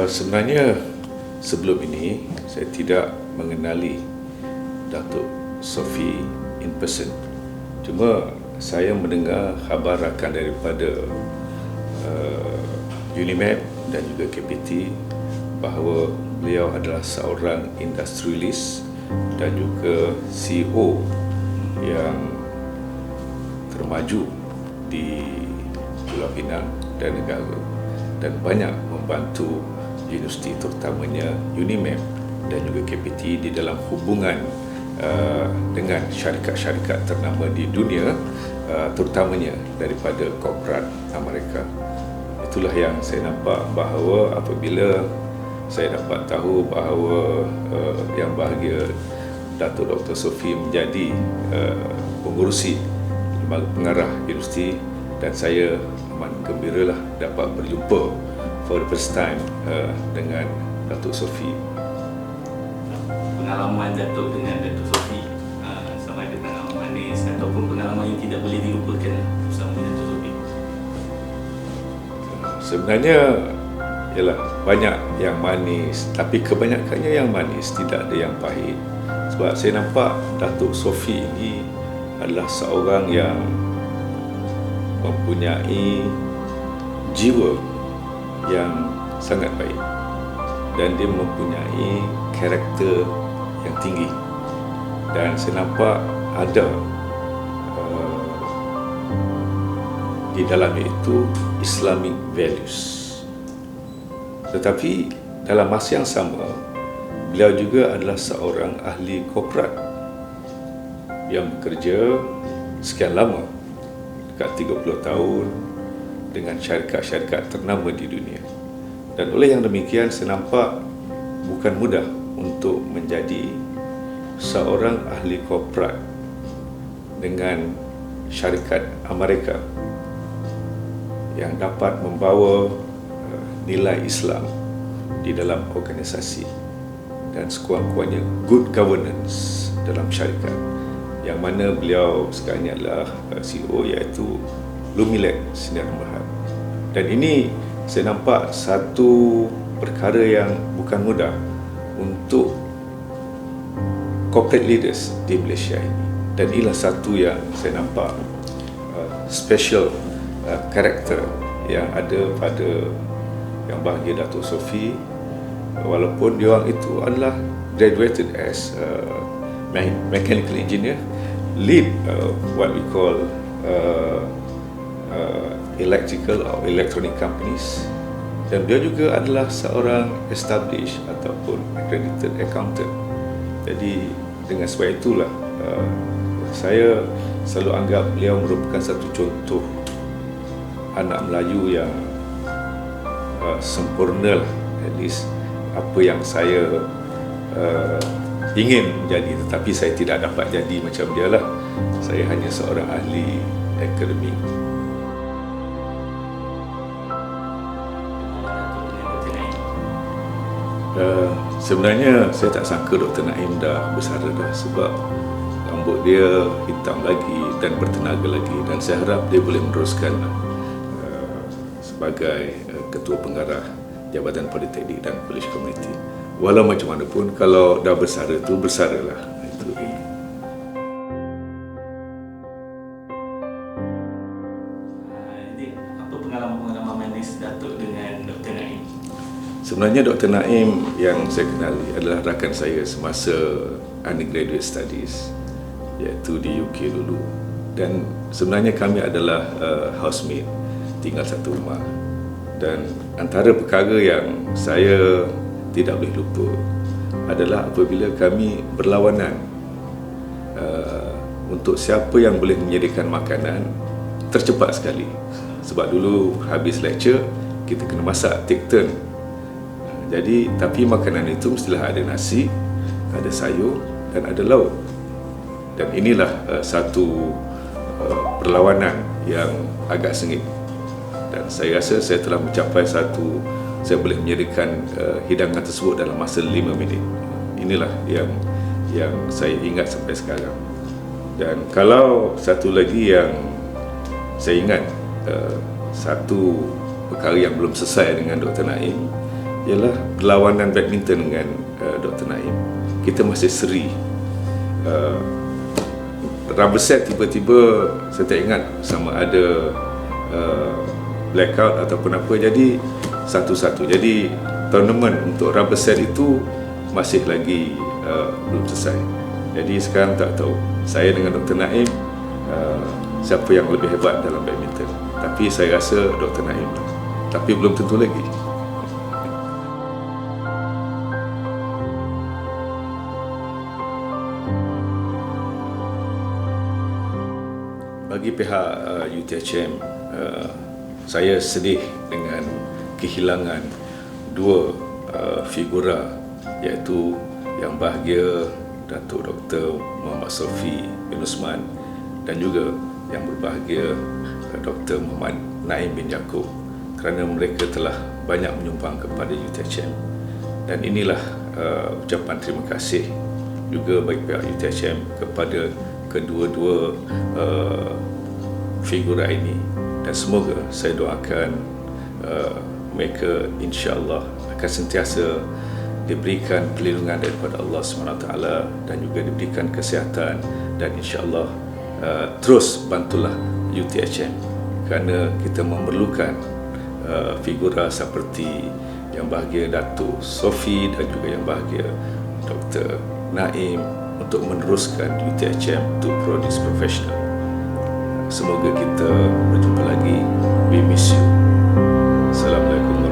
Sebenarnya sebelum ini saya tidak mengenali Datuk Sophie in person. Cuma saya mendengar khabar rakan daripada UNIMAP dan juga KPT bahawa beliau adalah seorang industrialis dan juga CEO yang termaju di Pulau Pinang dan negara, dan banyak membantu universiti terutamanya UNIMAP dan juga KPT di dalam hubungan dengan syarikat-syarikat ternama di dunia, terutamanya daripada korporat Amerika. Itulah yang saya nampak bahawa apabila saya dapat tahu bahawa yang bahagia Datuk Dr. Sophie menjadi pengurusi lembaga pengarah universiti, dan saya amat gembiralah dapat berjumpa for the first time dengan Datuk Sophie. Pengalaman Datuk dengan Datuk Sophie, sama ada pengalaman manis ataupun pengalaman yang tidak boleh dilupakan bersama Datuk Sophie? Sebenarnya ialah banyak yang manis, tapi kebanyakannya yang manis, tidak ada yang pahit. Sebab saya nampak Datuk Sophie ini adalah seorang yang mempunyai jiwa yang sangat baik, dan dia mempunyai karakter yang tinggi, dan saya nampak ada di dalamnya itu Islamic values. Tetapi dalam masa yang sama, beliau juga adalah seorang ahli korporat yang bekerja sekian lama, dekat 30 tahun dengan syarikat-syarikat ternama di dunia. Dan oleh yang demikian, saya nampak bukan mudah untuk menjadi seorang ahli korporat dengan syarikat Amerika yang dapat membawa nilai Islam di dalam organisasi dan sekurang-kurangnya good governance dalam syarikat, yang mana beliau sekarang ini adalah CEO, iaitu Lumilac Sdn Bhd. Dan ini saya nampak satu perkara yang bukan mudah untuk corporate leaders di Malaysia ini, dan inilah satu yang saya nampak special karakter yang ada pada yang bahagia Datuk Sophie. Walaupun diorang itu adalah graduated as mechanical engineer, lead what we call electrical or electronic companies, dan dia juga adalah seorang established ataupun accredited accountant. Jadi dengan sebab itulah saya selalu anggap beliau merupakan satu contoh anak Melayu yang sempurna lah, at least apa yang saya ingin menjadi, tetapi saya tidak dapat jadi macam dia lah. Saya hanya seorang ahli akademik. Sebenarnya saya tak sangka Dr. Naim dah bersara dah, sebab rambut dia hitam lagi dan bertenaga lagi, dan saya harap dia boleh meneruskan sebagai Ketua Pengarah Jabatan Politeknik dan Kolej Komuniti. Walau macam mana pun, kalau dah bersara tu bersaralah. Itu dia. Jadi apa pengalaman-pengalaman manis Datuk dengan Dr. Naim? Sebenarnya Dr. Naim yang saya kenali adalah rakan saya semasa undergraduate studies, iaitu di UK dulu. Dan sebenarnya kami adalah housemate, tinggal satu rumah. Dan antara perkara yang saya tidak boleh lupa adalah apabila kami berlawanan untuk siapa yang boleh menyediakan makanan tercepat sekali. Sebab dulu habis lecture, kita kena masak, take turn. Jadi, tapi makanan itu mestilah ada nasi, ada sayur dan ada lauk. Dan inilah satu perlawanan yang agak sengit. Dan saya rasa saya telah mencapai saya boleh menyediakan hidangan tersebut dalam masa 5 minit. Inilah yang saya ingat sampai sekarang. Dan kalau satu lagi yang saya ingat, satu perkara yang belum selesai dengan Dr. Naim, ialah perlawanan badminton dengan Dr. Naim. Kita masih seri. Rubber set tiba-tiba saya tak ingat sama ada blackout ataupun apa, jadi satu-satu. Jadi tournament untuk rubber set itu masih lagi belum selesai. Jadi sekarang tak tahu saya dengan Dr. Naim siapa yang lebih hebat dalam badminton. Tapi saya rasa Dr. Naim, tapi belum tentu lagi. Bagi pihak UTHM, saya sedih dengan kehilangan dua figura, iaitu yang bahagia Datuk Dr. Muhammad Sofi bin Usman dan juga yang berbahagia Dr. Muhammad Naim bin Yaakob, kerana mereka telah banyak menyumbang kepada UTHM. Dan inilah ucapan terima kasih juga bagi pihak UTHM kepada kedua-dua figura ini, dan semoga saya doakan mereka insya-Allah akan sentiasa diberikan perlindungan daripada Allah SWT dan juga diberikan kesihatan, dan insya-Allah terus bantulah UTHM kerana kita memerlukan figura seperti yang bahagia Datuk Sofi dan juga yang bahagia Dr. Naim untuk meneruskan UTHM to produce professional. Semoga kita berjumpa lagi. We miss you. Assalamualaikum.